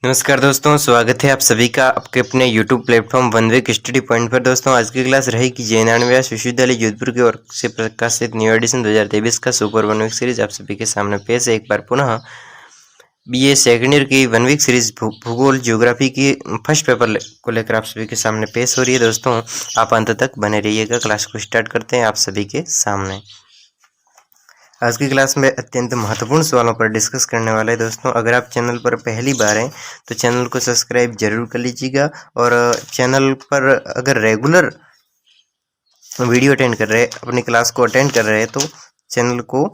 नमस्कार दोस्तों, स्वागत है आप सभी का आपके अपने YouTube platform One Week Study Point पर। दोस्तों आज की क्लास रहेगी जैन विश्वविद्यालय जोधपुर की ओर से प्रकाशित न्यू एडिशन 2023 का सुपर वन वीक सीरीज आप सभी के सामने पेश है। एक बार पुनः बीए सेकेंड ईयर की वन वीक सीरीज भूगोल ज्योग्राफी की फर्स्ट पेपर को लेकर आप सभी के सामने पेश हो रही है। दोस्तों आप अंत तक बने रहिएगा। क्लास को स्टार्ट करते हैं आप सभी के सामने। आज की क्लास में अत्यंत महत्वपूर्ण सवालों पर डिस्कस करने वाले हैं। दोस्तों अगर आप चैनल पर पहली बार हैं तो चैनल को सब्सक्राइब जरूर कर लीजिएगा, और चैनल पर अगर रेगुलर वीडियो अटेंड कर रहे हैं, अपनी क्लास को अटेंड कर रहे हैं, तो चैनल को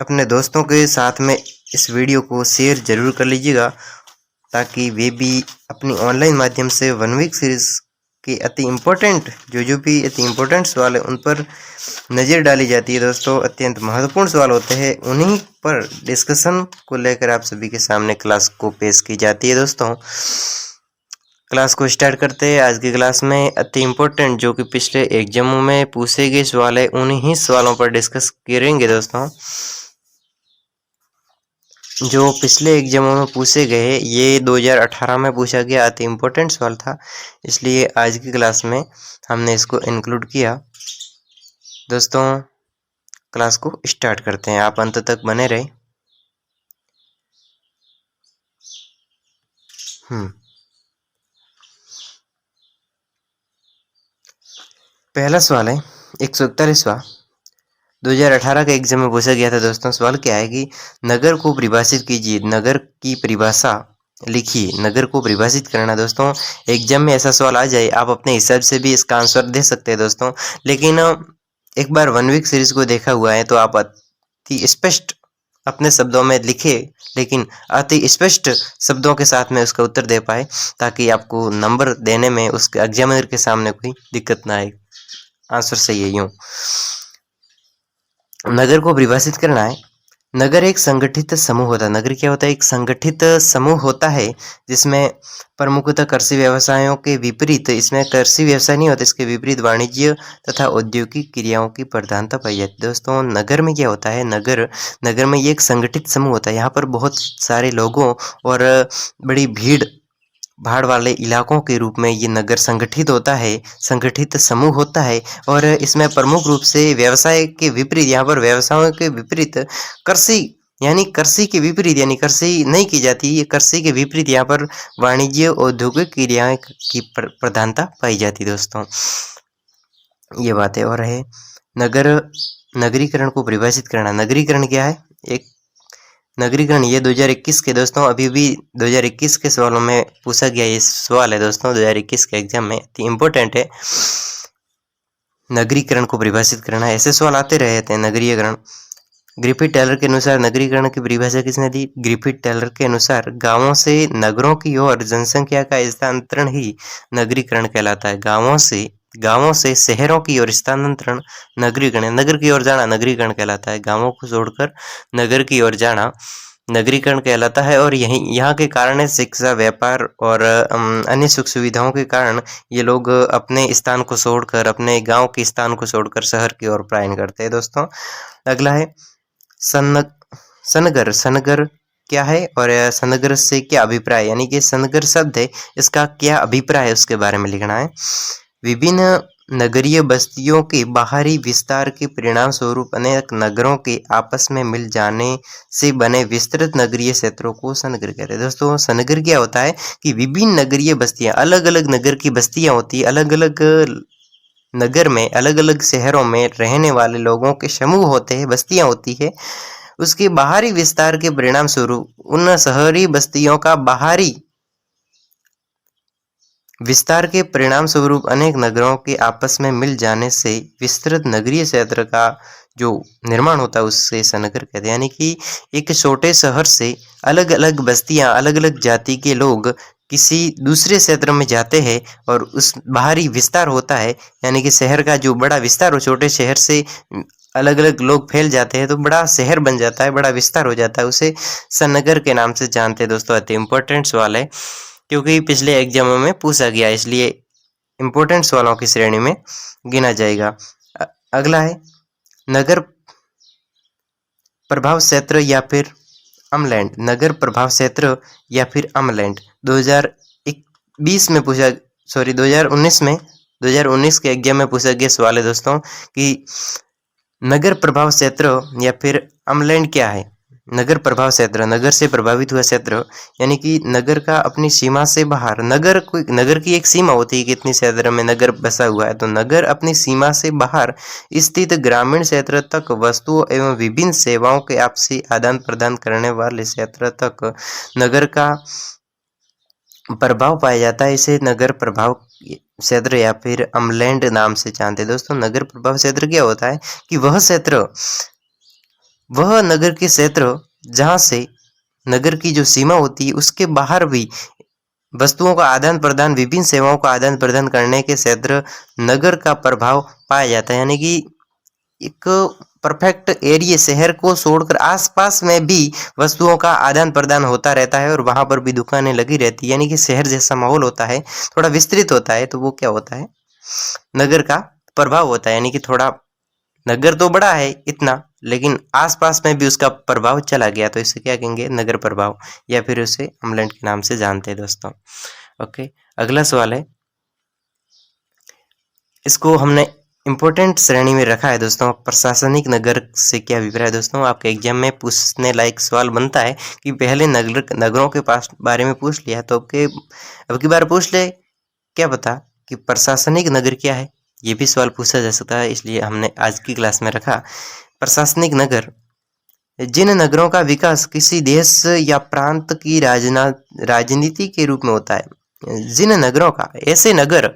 अपने दोस्तों के साथ में इस वीडियो को शेयर जरूर कर लीजिएगा, ताकि वे भी अपनी ऑनलाइन माध्यम से वन वीक सीरीज के अति इम्पोर्टेंट जो भी अति इम्पोर्टेंट सवाल है उन पर नज़र डाली जाती है। दोस्तों अत्यंत महत्वपूर्ण सवाल होते हैं, उन्हीं पर डिस्कशन को लेकर आप सभी के सामने क्लास को पेश की जाती है। दोस्तों क्लास को स्टार्ट करते हैं। आज की क्लास में अति इम्पोर्टेंट जो कि पिछले एग्जामों में पूछे गए सवाल है, उन्हीं सवालों पर डिस्कस करेंगे। दोस्तों जो पिछले एग्जामों में पूछे गए, ये 2018 में पूछा गया अति इम्पोर्टेंट सवाल था, इसलिए आज की क्लास में हमने इसको इंक्लूड किया। दोस्तों क्लास को स्टार्ट करते हैं, आप अंत तक बने रहे। पहला सवाल है 141वां, 2018 के एग्जाम में पूछा गया था। दोस्तों सवाल क्या है कि नगर को परिभाषित कीजिए। नगर की परिभाषा लिखिए, नगर को परिभाषित करना। दोस्तों एग्जाम में ऐसा सवाल आ जाए, आप अपने हिसाब से भी इसका आंसर दे सकते हैं दोस्तों, लेकिन एक बार वन वीक सीरीज को देखा हुआ है तो आप अति स्पष्ट अपने शब्दों में लिखे, लेकिन अति स्पष्ट शब्दों के साथ में उसका उत्तर दे पाए, ताकि आपको नंबर देने में उसके एग्जामिनर के सामने कोई दिक्कत ना आए। आंसर सही है। यूं नगर को परिभाषित करना है। नगर एक संगठित समूह होता है। नगर क्या होता है? एक संगठित समूह होता है जिसमें प्रमुखतः कृषि व्यवसायों के विपरीत, इसमें कृषि व्यवसाय नहीं होता, इसके विपरीत वाणिज्य तथा औद्योगिक क्रियाओं की प्रधानता पाई जाती है। दोस्तों नगर में क्या होता है? नगर में ये एक संगठित समूह होता है। यहाँ पर बहुत सारे लोगों और बड़ी भीड़ भाड़ वाले इलाकों के रूप में ये नगर संगठित होता है, संगठित समूह होता है, और इसमें प्रमुख रूप से व्यवसाय के विपरीत, यहाँ पर व्यवसायों के विपरीत कृषि, यानी कृषि के विपरीत, यानी कृषि नहीं की जाती, ये कृषि के विपरीत यहाँ पर वाणिज्य औद्योगिक क्रियाएं की प्रधानता पाई जाती। दोस्तों ये बातें और है। नगरीकरण को परिभाषित करना। नगरीकरण क्या है? एक नगरीकरण ये 2021 के, दोस्तों अभी भी 2021 के सवालों में पूछा गया ये सवाल है। दोस्तों 2021 के एग्जाम में इम्पोर्टेंट है। नगरीकरण को परिभाषित करना, ऐसे सवाल आते रहते हैं। नगरीकरण ग्रिफिथ टेलर के अनुसार नगरीकरण की परिभाषा किसने दी? ग्रिफिथ टेलर के अनुसार गांवों से नगरों की ओर जनसंख्या का स्थानांतरण ही नगरीकरण कहलाता है। गांवों से शहरों की ओर स्थानांतरण नगरीकरण, नगर की ओर जाना नगरीकरण कहलाता है। गांवों को छोड़कर नगर की ओर जाना नगरीकरण कहलाता है। और यहाँ के कारण शिक्षा, व्यापार और अन्य सुख सुविधाओं के कारण ये लोग अपने स्थान को छोड़कर, अपने गांव के स्थान को छोड़कर शहर की ओर पलायन करते हैं। दोस्तों अगला है सनगर। सनगर क्या है और सनगर से क्या अभिप्राय, यानी कि सनगर शब्द है, इसका क्या अभिप्राय है उसके बारे में लिखना है। विभिन्न नगरीय बस्तियों के बाहरी विस्तार के परिणाम स्वरूप अनेक नगरों के आपस में मिल जाने से बने विस्तृत नगरीय क्षेत्रों को सनगर कहते हैं। दोस्तों सनगर क्या होता है कि विभिन्न नगरीय बस्तियां, अलग अलग नगर की बस्तियां होती है, अलग अलग नगर में, अलग अलग शहरों में रहने वाले लोगों के समूह होते हैं, बस्तियां होती है, उसके बाहरी विस्तार के परिणाम स्वरूप उन शहरी बस्तियों का बाहरी विस्तार के परिणाम स्वरूप अनेक नगरों के आपस में मिल जाने से विस्तृत नगरीय क्षेत्र का जो निर्माण होता है उससे सनगर कहते हैं। यानी कि एक छोटे शहर से अलग अलग बस्तियां, अलग अलग जाति के लोग किसी दूसरे क्षेत्र में जाते हैं और उस बाहरी विस्तार होता है, यानी कि शहर का जो बड़ा विस्तार हो, छोटे शहर से अलग अलग लोग फैल जाते हैं तो बड़ा शहर बन जाता है, बड़ा विस्तार हो जाता है, उसे सनगर के नाम से जानते हैं। दोस्तों अति इम्पोर्टेंट सवाल है, क्योंकि पिछले एग्जामों में पूछा गया, इसलिए इम्पोर्टेंट सवालों की श्रेणी में गिना जाएगा। अगला है नगर प्रभाव क्षेत्र या फिर अमलैंड नगर प्रभाव क्षेत्र या फिर अमलैंड 2020 में पूछा, सॉरी 2019 के एग्जाम में पूछा गया सवाल है दोस्तों कि नगर प्रभाव क्षेत्र या फिर अमलैंड क्या है। नगर प्रभाव क्षेत्र, नगर से प्रभावित हुआ क्षेत्र, यानी कि नगर का अपनी सीमा से बाहर, नगर की एक सीमा होती है कि इतनी क्षेत्र में नगर बसा हुआ है, तो नगर अपनी सीमा से बाहर स्थित ग्रामीण क्षेत्र तक वस्तुओं एवं विभिन्न सेवाओं के आपसी आदान प्रदान करने वाले क्षेत्र तक नगर का प्रभाव पाया जाता है। इसे नगर प्रभाव क्षेत्र या फिर अमलैंड नाम से जानते हैं दोस्तों। नगर प्रभाव क्षेत्र क्या होता है कि वह नगर के क्षेत्र जहां से नगर की जो सीमा होती है उसके बाहर भी वस्तुओं का आदान प्रदान, विभिन्न सेवाओं का आदान प्रदान करने के क्षेत्र नगर का प्रभाव पाया जाता है। यानी कि एक परफेक्ट एरिया, शहर को छोड़कर आसपास में भी वस्तुओं का आदान प्रदान होता रहता है और वहां पर भी दुकानें लगी रहती है, यानी कि शहर जैसा माहौल होता है, थोड़ा विस्तृत होता है, तो वो क्या होता है, नगर का प्रभाव होता है। यानी कि थोड़ा नगर तो बड़ा है इतना, लेकिन आसपास में भी उसका प्रभाव चला गया, तो इसे क्या कहेंगे, नगर प्रभाव, या फिर उसे अमलैंड के नाम से जानते हैं दोस्तों। ओके, अगला सवाल है, इसको हमने इंपॉर्टेंट श्रेणी में रखा है दोस्तों, प्रशासनिक नगर से क्या अभिप्राय है दोस्तों। आपके एग्जाम में पूछने लायक सवाल बनता है कि पहले नगरों के पास बारे में पूछ लिया, तो अब की बार पूछ ले, क्या पता कि प्रशासनिक नगर क्या है, ये भी सवाल पूछा जा सकता है, इसलिए हमने आज की क्लास में रखा। प्रशासनिक नगर जिन नगरों का विकास किसी देश या प्रांत की राजनीति के रूप में होता है। जिन नगरों का, ऐसे नगर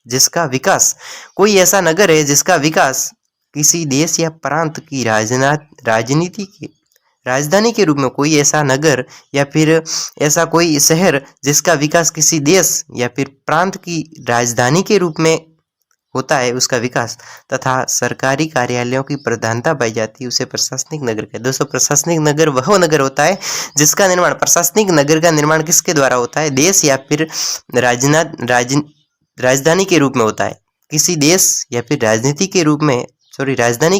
जिसका विकास, कोई ऐसा नगर है जिसका विकास किसी देश या प्रांत की राजनीति की राजधानी के रूप में, कोई ऐसा नगर या फिर ऐसा कोई शहर जिसका विकास किसी देश या फिर प्रांत की राजधानी के रूप में होता है, उसका विकास तथा सरकारी कार्यालयों की प्रधानता पाई जाती है, उसे प्रशासनिक नगर कहते हैं दोस्तों। प्रशासनिक नगर वह नगर होता है जिसका निर्माण, प्रशासनिक नगर का निर्माण किसके द्वारा होता है, देश या फिर राजधानी के रूप में होता है, किसी देश या फिर राजधानी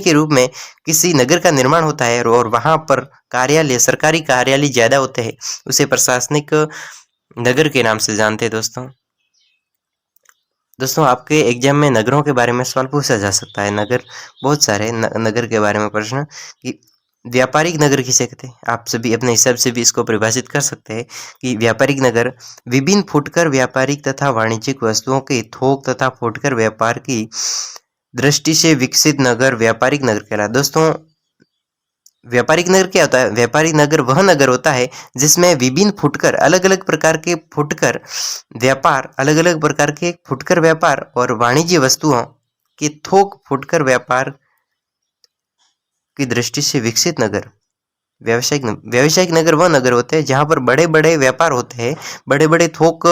के रूप में किसी नगर का निर्माण होता है और वहां पर कार्यालय, सरकारी कार्यालय ज्यादा होते हैं, उसे प्रशासनिक नगर के नाम से जानते हैं दोस्तों। आपके एग्जाम में नगरों के बारे में सवाल पूछा जा सकता है। नगर बहुत सारे नगर के बारे में प्रश्न कि व्यापारिक नगर किसे कहते हैं, आप सभी अपने हिसाब से भी इसको परिभाषित कर सकते हैं कि व्यापारिक नगर विभिन्न फुटकर व्यापारिक तथा वाणिज्यिक वस्तुओं के थोक तथा फुटकर व्यापार की दृष्टि से विकसित नगर व्यापारिक नगर कहलाता है दोस्तों। व्यापारिक नगर क्या होता है, व्यापारिक नगर वह नगर होता है जिसमें विभिन्न फुटकर, अलग अलग प्रकार के फुटकर व्यापार और वाणिज्य वस्तुओं के थोक फुटकर व्यापार की दृष्टि से विकसित नगर व्यावसायिक नगर वह नगर होते हैं जहां पर बड़े बड़े व्यापार होते हैं, बड़े बड़े थोक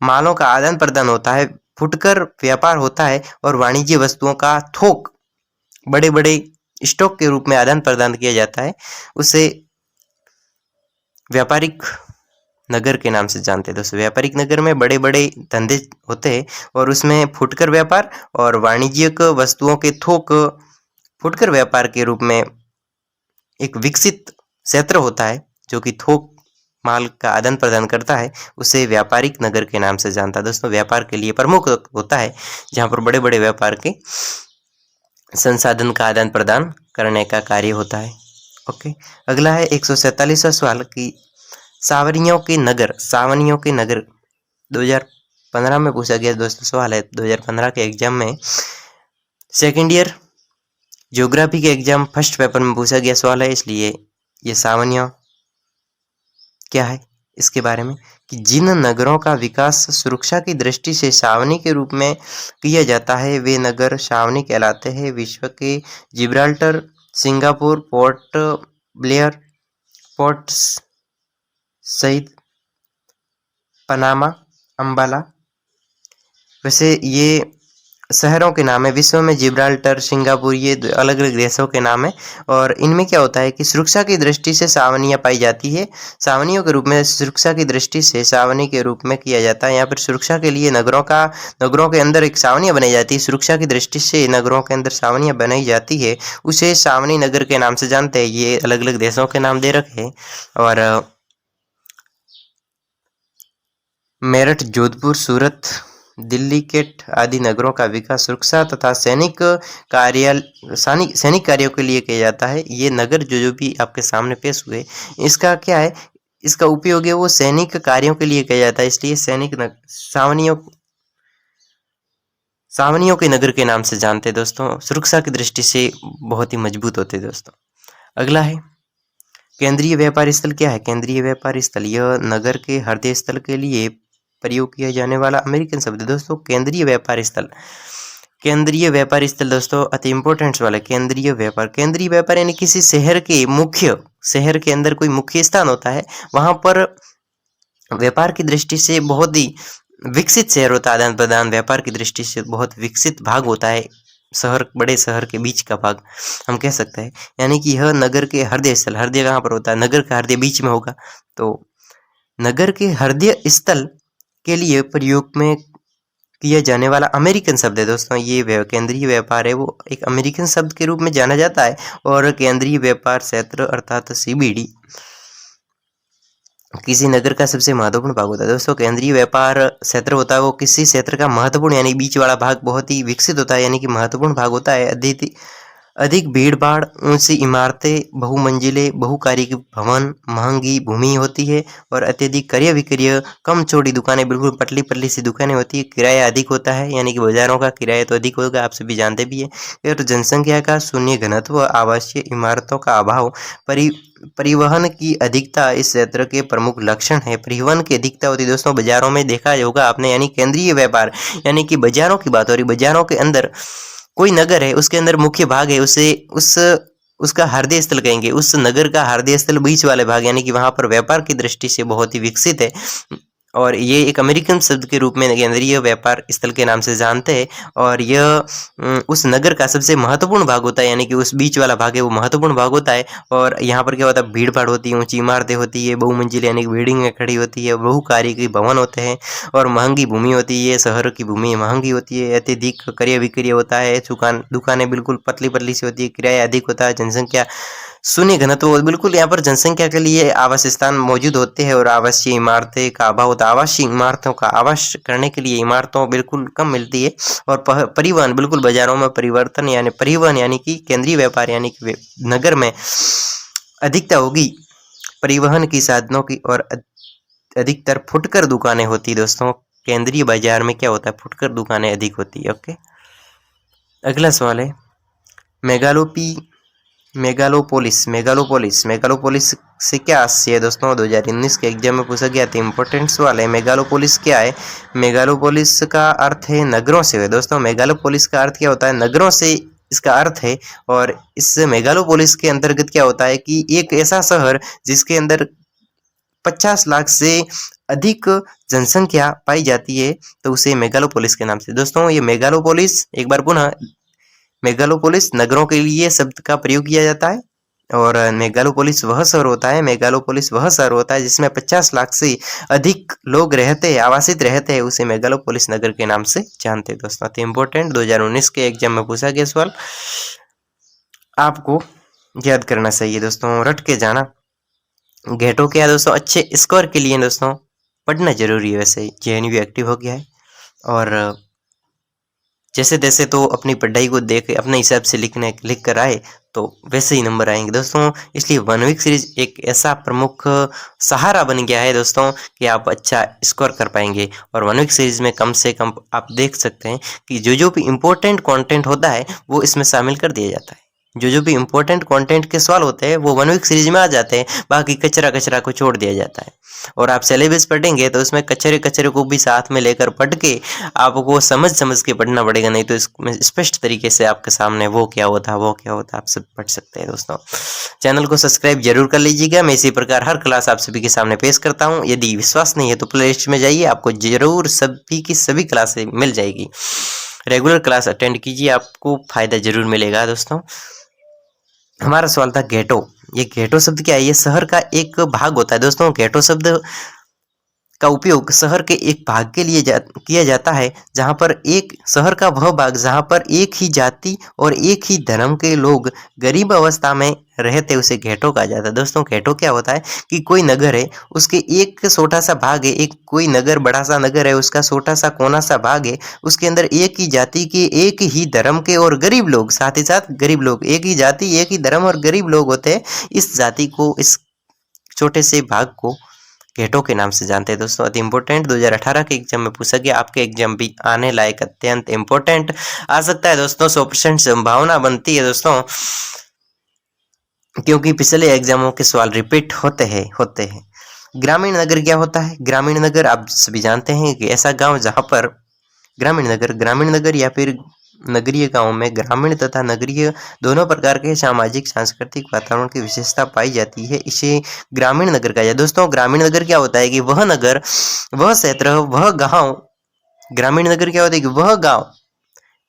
मालों का आदान प्रदान होता है, फुटकर व्यापार होता है और वाणिज्य वस्तुओं का थोक बड़े बड़े स्टॉक के रूप में आदान प्रदान किया जाता है, उसे व्यापारिक नगर के नाम से जानते हैं दोस्तों। व्यापारिक नगर में बड़े बड़े धंधे होते हैं और उसमें फुटकर व्यापार और वाणिज्यिक वस्तुओं के थोक फुटकर व्यापार के रूप में एक विकसित क्षेत्र होता है जो कि थोक माल का आदान प्रदान करता है, उसे व्यापारिक नगर के नाम से जानता है दोस्तों। व्यापार के लिए प्रमुख होता है जहां पर बड़े बड़े व्यापार के संसाधन का आदान प्रदान करने का कार्य होता है। ओके, अगला है 147वां सवाल कि सावनियों के नगर 2015 में पूछा गया दोस्तों सवाल है। 2015 के एग्जाम में सेकेंड ईयर ज्योग्राफी के एग्जाम फर्स्ट पेपर में पूछा गया सवाल है, इसलिए ये सावनियों क्या है इसके बारे में कि जिन नगरों का विकास सुरक्षा की दृष्टि से छावनी के रूप में किया जाता है वे नगर छावनी कहलाते हैं। विश्व के Gibraltar, Singapore, port Blair, Port Said, Panama, Ambala, वैसे ये शहरों के नाम है। विश्व में जिब्राल्टर, सिंगापुर, ये अलग अलग देशों के नाम है। और इनमें क्या होता है कि सुरक्षा की दृष्टि से सावनियाँ पाई जाती है। सावनियों के रूप में सुरक्षा की दृष्टि से सावनी के रूप में किया जाता है। यहाँ पर सुरक्षा के लिए नगरों के अंदर एक सावनियाँ बनाई जाती है। सुरक्षा की दृष्टि से नगरों के अंदर सावनियाँ बनाई जाती है, उसे सावनी नगर के नाम से जानते हैं। ये अलग अलग देशों के नाम दे रखे हैं। और मेरठ, जोधपुर, सूरत, दिल्ली, केट आदि नगरों का विकास सुरक्षा तथा सैनिक कार्यों के लिए किया जाता है। ये नगर जो भी आपके सामने पेश हुए, इसका क्या है, इसका उपयोग है वो सैनिक कार्यों के लिए किया जाता है। इसलिए सावनियों के नगर के नाम से जानते हैं दोस्तों। सुरक्षा की दृष्टि से बहुत ही मजबूत होते हैं दोस्तों। अगला है केंद्रीय व्यापार स्थल। क्या है केंद्रीय व्यापार स्थल? यह नगर के हृदय स्थल के लिए प्रयोग किया जाने वाला अमेरिकन शब्द है दोस्तों। केंद्रीय व्यापार स्थल, केंद्रीय व्यापार स्थल दोस्तों अति इंपॉर्टेंट वाला। केंद्रीय व्यापार यानी किसी शहर के अंदर कोई मुख्य स्थान होता है, वहां पर व्यापार की दृष्टि से बहुत ही विकसित शहर होता है। आदान प्रदान व्यापार की दृष्टि से बहुत विकसित भाग होता है। बड़े शहर के बीच का भाग हम कह सकते हैं। यानी कि यह नगर के हृदय स्थल, हृदय कहाँ पर होता है? नगर का हृदय बीच में होगा। तो नगर के हृदय स्थल के लिए प्रयोग में किया जाने वाला अमेरिकन शब्द है दोस्तों। ये केंद्रीय व्यापार है, वो एक अमेरिकन शब्द के रूप में जाना जाता है। और केंद्रीय व्यापार क्षेत्र अर्थात CBD किसी नगर का सबसे महत्वपूर्ण भाग होता है दोस्तों। केंद्रीय व्यापार क्षेत्र होता है वो किसी क्षेत्र का महत्वपूर्ण यानी बीच वाला भाग बहुत ही विकसित होता है, यानी कि महत्वपूर्ण भाग होता है। अधिक भीड़ भाड़, ऊंची इमारतें, बहुमंजिले बहुकार्यिक भवन, महंगी भूमि होती है और अत्यधिक क्रय विक्रय, कम चौड़ी दुकानें, बिल्कुल पतली पतली सी दुकानें होती है। किराया अधिक होता है, यानी कि बाजारों का किराया तो अधिक होगा, आप सभी जानते भी है। और जनसंख्या का शून्य घनत्व, आवासीय इमारतों का अभाव, परिवहन की अधिकता इस क्षेत्र के प्रमुख लक्षण है। परिवहन की अधिकता होती है दोस्तों, बाजारों में देखा होगा आपने। यानी केंद्रीय व्यापार यानी कि बाजारों की बात हो रही। बाजारों के अंदर कोई नगर है, उसके अंदर मुख्य भाग है, उसका हृदय स्थल कहेंगे। उस नगर का हृदय स्थल बीच वाले भाग, यानी कि वहां पर व्यापार की दृष्टि से बहुत ही विकसित है। और ये एक अमेरिकन शब्द के रूप में केंद्रीय व्यापार स्थल के नाम से जानते हैं। और यह उस नगर का सबसे महत्वपूर्ण भाग होता है, यानी कि उस बीच वाला भाग है वो महत्वपूर्ण भाग होता है। और यहाँ पर क्या होता है, भीड़ भाड़ होती है, ऊंची इमारतें होती है, बहुमंजिल यानी कि बिल्डिंगें खड़ी होती है, बहुकार्य के भवन होते हैं और महंगी भूमि होती है। शहर की भूमि महंगी होती है, अत्यधिक क्रय विक्रय होता है, दुकानें बिल्कुल पतली पतली सी होती है, किराया अधिक होता है, जनसंख्या शून्य घनत्व, बिल्कुल यहाँ पर जनसंख्या के लिए आवास स्थान मौजूद होते हैं और आवासीय इमारतें का अभाव होता है। आवासीय इमारतों का आवास करने के लिए इमारतों बिल्कुल कम मिलती है। और परिवहन बिल्कुल बाजारों में परिवहन यानी कि केंद्रीय व्यापार यानी कि नगर में अधिकता होगी परिवहन की साधनों की। और अधिकतर फुटकर दुकानें होती है दोस्तों। केंद्रीय बाजार में क्या होता है, फुटकर दुकानें अधिक होती है। ओके, अगला सवाल है मेगालोपोलिस से क्या आशय है दोस्तों? 2019 के एग्जाम में पूछा गया था, इंपॉर्टेंट सवाल है। मेगालोपोलिस क्या है? मेगालोपोलिस का अर्थ है नगरों से है दोस्तों। मेगालोपोलिस का अर्थ क्या होता है? नगरों से इसका अर्थ है। और इस मेगालोपोलिस के अंतर्गत क्या होता है कि एक ऐसा शहर जिसके अंदर 50 लाख से अधिक जनसंख्या पाई जाती है, तो उसे मेगालोपोलिस के नाम से दोस्तों। ये मेगालोपोलिस, एक बार पुनः, मेगालोपोलिस नगरों के लिए शब्द का प्रयोग किया जाता है। और मेगालोपोलिस वह शहर होता है जिसमें 50 लाख से अधिक लोग रहते हैं, आवासित रहते हैं, उसे मेगालोपोलिस नगर के नाम से जानते हैं दोस्तों। तो इम्पोर्टेंट 2019 के एग्जाम में पूछा गया सवाल, आपको याद करना चाहिए दोस्तों, रट के जाना। गेटो क्या है दोस्तों? अच्छे स्कोर के लिए दोस्तों पढ़ना जरूरी है। वैसे JNU एक्टिव हो गया है और जैसे तैसे तो अपनी पढ़ाई को देख अपने हिसाब से लिख कर आए तो वैसे ही नंबर आएंगे दोस्तों। इसलिए 1 वीक सीरीज एक ऐसा प्रमुख सहारा बन गया है दोस्तों कि आप अच्छा स्कोर कर पाएंगे। और 1 वीक सीरीज में कम से कम आप देख सकते हैं कि जो भी इम्पोर्टेंट कंटेंट होता है वो इसमें शामिल कर दिया जाता है। जो भी इम्पोर्टेंट कंटेंट के सवाल होते हैं वो 1 वीक सीरीज में आ जाते हैं, बाकी कचरा को छोड़ दिया जाता है। और आप सिलेबस पढ़ेंगे तो उसमें कचरे को भी साथ में लेकर पढ़ के आपको समझ के पढ़ना पड़ेगा, नहीं तो इसमें स्पष्ट तरीके से आपके सामने वो क्या होता आप सब पढ़ सकते हैं दोस्तों। चैनल को सब्सक्राइब जरूर कर लीजिएगा। मैं इसी प्रकार हर क्लास आप सभी के सामने पेश करता हूँ। यदि विश्वास नहीं है तो प्ले लिस्ट में जाइए, आपको जरूर सभी की सभी क्लासें मिल जाएगी। रेगुलर क्लास अटेंड कीजिए, आपको फायदा जरूर मिलेगा दोस्तों। हमारा सवाल था गेटो। ये गेटो शब्द क्या है? ये शहर का एक भाग होता है दोस्तों। गेटो शब्द का उपयोग शहर के एक भाग के लिए किया जाता है, जहां पर एक शहर का वह भाग जहां पर एक ही जाति और एक ही धर्म के लोग गरीब अवस्था में रहते, उसे घेटो कहा जाता है दोस्तों। घेटो क्या होता है कि कोई नगर है, उसके एक छोटा सा भाग है, एक कोई नगर बड़ा सा नगर है, उसका छोटा सा कोना सा भाग है, उसके अंदर एक ही जाति के एक ही धर्म के और गरीब लोग, साथ ही साथ गरीब लोग, एक ही जाति एक ही धर्म और गरीब लोग होते हैं। इस जाति को, इस छोटे से भाग को घेटो के नाम से जानते हैं दोस्तों। अति इंपॉर्टेंट 2018 के एग्जाम में पूछा गया, आपके एग्जाम भी आने लायक अत्यंत इंपॉर्टेंट आ सकता है दोस्तों। 100% संभावना बनती है दोस्तों, क्योंकि पिछले एग्जामों के सवाल रिपीट होते हैं। ग्रामीण नगर क्या होता है? ग्रामीण नगर आप सभी जानते हैं कि ऐसा गांव जहां पर ग्रामीण नगर या फिर नगरीय गांव में ग्रामीण तथा नगरीय दोनों प्रकार के सामाजिक सांस्कृतिक वातावरण की विशेषता पाई जाती है, इसे ग्रामीण नगर कहा जाता है दोस्तों। ग्रामीण नगर क्या होता है कि वह नगर, वह क्षेत्र, वह गांव। ग्रामीण नगर क्या होता है कि वह गांव,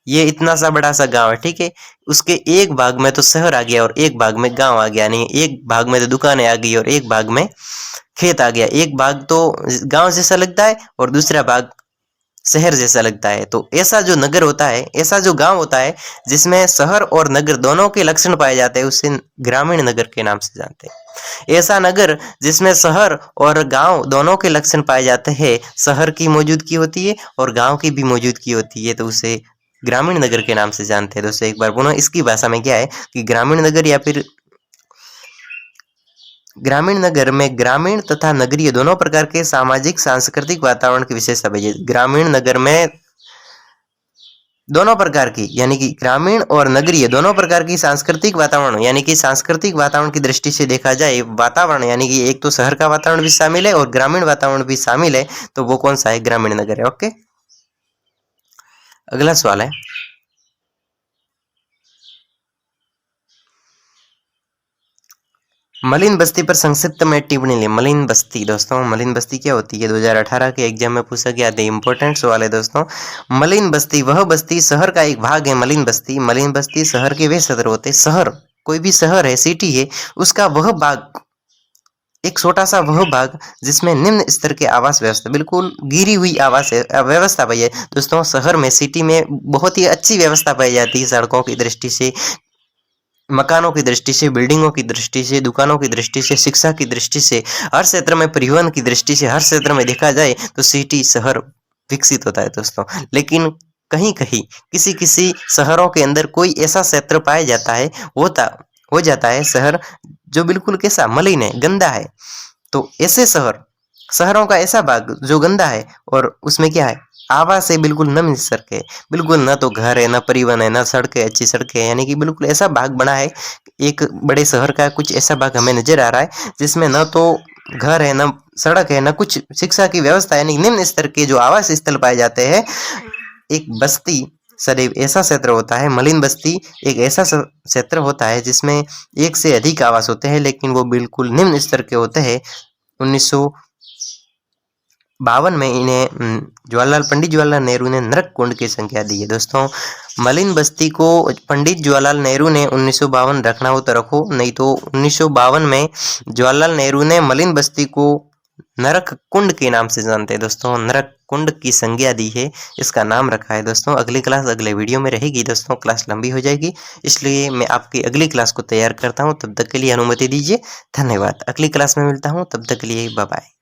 ये इतना सा बड़ा सा गांव है, ठीक है, उसके एक भाग में तो शहर आ गया और एक भाग में गांव आ गया, नहीं एक भाग में तो दुकानें आ गई और एक भाग में खेत आ गया। एक भाग तो गांव जैसा लगता है और दूसरा भाग शहर जैसा लगता है। तो ऐसा जो नगर होता है, ऐसा जो गांव होता है जिसमें शहर और नगर दोनों के लक्षण पाए जाते हैं, उसे ग्रामीण नगर के नाम से जानते हैं। ऐसा नगर जिसमें शहर और गांव दोनों के लक्षण पाए जाते हैं, शहर की मौजूदगी होती है और गांव की भी मौजूदगी होती है, तो उसे ग्रामीण नगर के नाम से जानते हैं दोस्तों। एक बार पुनः इसकी भाषा में क्या है कि ग्रामीण नगर या फिर ग्रामीण नगर में ग्रामीण तथा नगरीय दोनों प्रकार के सामाजिक सांस्कृतिक वातावरण की विशेषता है। ग्रामीण नगर में दोनों प्रकार की, यानी कि ग्रामीण और नगरीय दोनों प्रकार की सांस्कृतिक वातावरण, यानी कि सांस्कृतिक वातावरण की दृष्टि से देखा जाए, वातावरण यानी कि एक तो शहर का वातावरण भी शामिल है और ग्रामीण वातावरण भी शामिल है, तो वो कौन सा है? ग्रामीण नगर है। ओके, अगला सवाल है, मलिन बस्ती पर संक्षिप्त में टिप्पणी लिखें। मलिन बस्ती दोस्तों, मलिन बस्ती क्या होती है? 2018 के एग्जाम में पूछा गया था, इंपॉर्टेंट सवाल है दोस्तों। मलिन बस्ती वह बस्ती, शहर का एक भाग है मलिन बस्ती। मलिन बस्ती शहर के वे क्षेत्र होते हैं, शहर कोई भी शहर है, सिटी है, उसका वह भाग, एक छोटा सा वह भाग जिसमें निम्न स्तर के आवास व्यवस्था, बिल्कुल गिरी हुई आवास व्यवस्था पाई है दोस्तों। शहर में, सिटी में बहुत ही अच्छी व्यवस्था पाई जाती है, सड़कों की दृष्टि से, मकानों की दृष्टि से, बिल्डिंगों की दृष्टि से, दुकानों की दृष्टि से, शिक्षा की दृष्टि से, हर क्षेत्र में, परिवहन की दृष्टि से, हर क्षेत्र में देखा जाए तो सिटी, शहर विकसित होता है दोस्तों। लेकिन कहीं कहीं किसी किसी शहरों के अंदर कोई ऐसा क्षेत्र पाया जाता है, हो जाता है शहर जो बिल्कुल कैसा? मलिन है, गंदा है। तो ऐसे शहरों का ऐसा भाग जो गंदा है और उसमें क्या है? आवास है, बिल्कुल निम्न स्तर के, बिल्कुल ना तो घर है, ना परिवहन है, ना सड़कें, अच्छी सड़कें, यानी कि बिल्कुल ऐसा भाग बना है। एक बड़े शहर का कुछ ऐसा भाग हमें नजर आ रहा है जिसमें ना तो घर है, ना सड़क है, ना कुछ शिक्षा की व्यवस्था, यानी निम्न स्तर के जो आवास स्थल पाए जाते हैं। एक बस्ती सदैव ऐसा क्षेत्र होता है, मलिन बस्ती एक ऐसा क्षेत्र होता है जिसमें एक से अधिक आवास होते हैं, लेकिन वो बिल्कुल निम्न स्तर के होते हैं। 1952 में इन्हें पंडित जवाहरलाल नेहरू ने नरक कुंड की संख्या दी है दोस्तों। मलिन बस्ती को पंडित जवाहरलाल नेहरू ने 1952 रखना हो तो रखो, नहीं तो 1952 में जवाहरलाल नेहरू ने मलिन बस्ती को नरक कुंड के नाम से जानते हैं दोस्तों। नरक कुंड की संज्ञा दी है, इसका नाम रखा है दोस्तों। अगली क्लास अगले वीडियो में रहेगी दोस्तों, क्लास लंबी हो जाएगी, इसलिए मैं आपकी अगली क्लास को तैयार करता हूं। तब तक के लिए अनुमति दीजिए, धन्यवाद। अगली क्लास में मिलता हूं, तब तक के लिए बाय बाय।